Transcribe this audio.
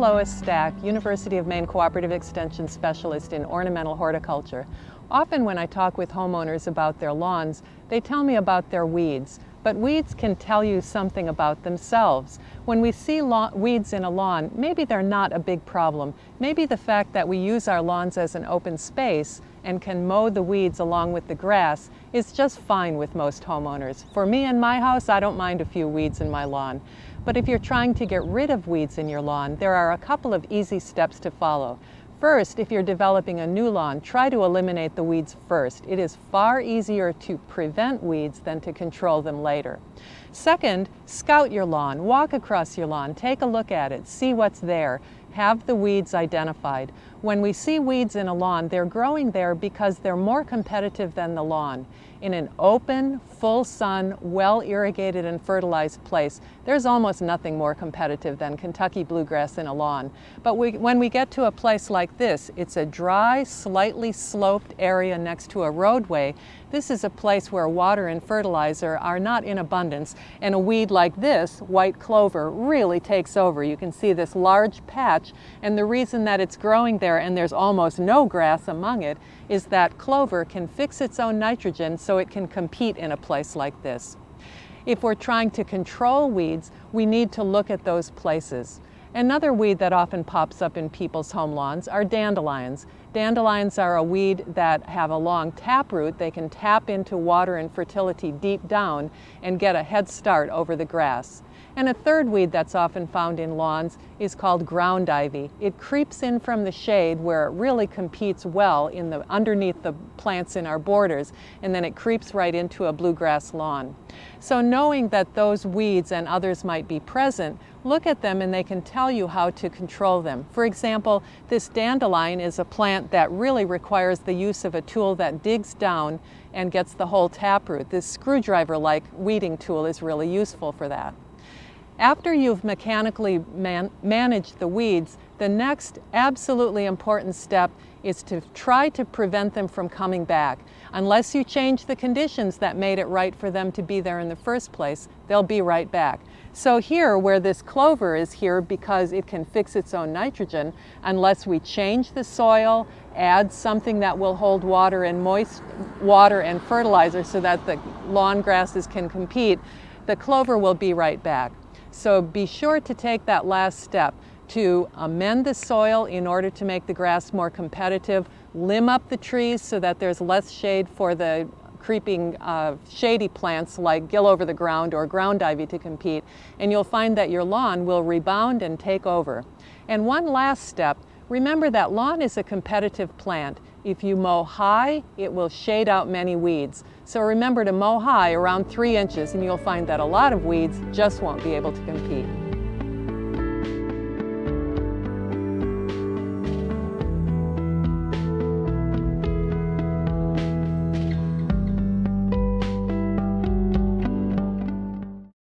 Lois Stack, University of Maine Cooperative Extension Specialist in Ornamental Horticulture. Often when I talk with homeowners about their lawns, they tell me about their weeds. But weeds can tell you something about themselves. When we see weeds in a lawn, maybe they're not a big problem. Maybe the fact that we use our lawns as an open space and can mow the weeds along with the grass is just fine with most homeowners. For me in my house, I don't mind a few weeds in my lawn. But if you're trying to get rid of weeds in your lawn, there are a couple of easy steps to follow. First, if you're developing a new lawn, try to eliminate the weeds first. It is far easier to prevent weeds than to control them later. Second, scout your lawn, walk across your lawn, take a look at it, see what's there, have the weeds identified. When we see weeds in a lawn, they're growing there because they're more competitive than the lawn. In an open, full sun, well irrigated and fertilized place, there's almost nothing more competitive than Kentucky bluegrass in a lawn. But when we get to a place like this, it's a dry, slightly sloped area next to a roadway. This is a place where water and fertilizer are not in abundance, and a weed like this, white clover, really takes over. You can see this large patch, and the reason that it's growing there and there's almost no grass among it is that clover can fix its own nitrogen so it can compete in a place like this. If we're trying to control weeds, we need to look at those places. Another weed that often pops up in people's home lawns are dandelions. Dandelions are a weed that have a long taproot. They can tap into water and fertility deep down and get a head start over the grass. And a third weed that's often found in lawns is called ground ivy. It creeps in from the shade where it really competes well underneath the plants in our borders, and then it creeps right into a bluegrass lawn. So knowing that those weeds and others might be present, look at them and they can tell you how to control them. For example, this dandelion is a plant that really requires the use of a tool that digs down and gets the whole taproot. This screwdriver-like weeding tool is really useful for that. After you've mechanically managed the weeds, the next absolutely important step is to try to prevent them from coming back. Unless you change the conditions that made it right for them to be there in the first place, they'll be right back. So here, where this clover is here because it can fix its own nitrogen, unless we change the soil, add something that will hold water and moist water and fertilizer so that the lawn grasses can compete, the clover will be right back. So be sure to take that last step to amend the soil in order to make the grass more competitive, limb up the trees so that there's less shade for the creeping shady plants like gill over the ground or ground ivy to compete, and you'll find that your lawn will rebound and take over. And one last step, remember that lawn is a competitive plant. If you mow high, it will shade out many weeds. So remember to mow high around 3 inches and you'll find that a lot of weeds just won't be able to compete.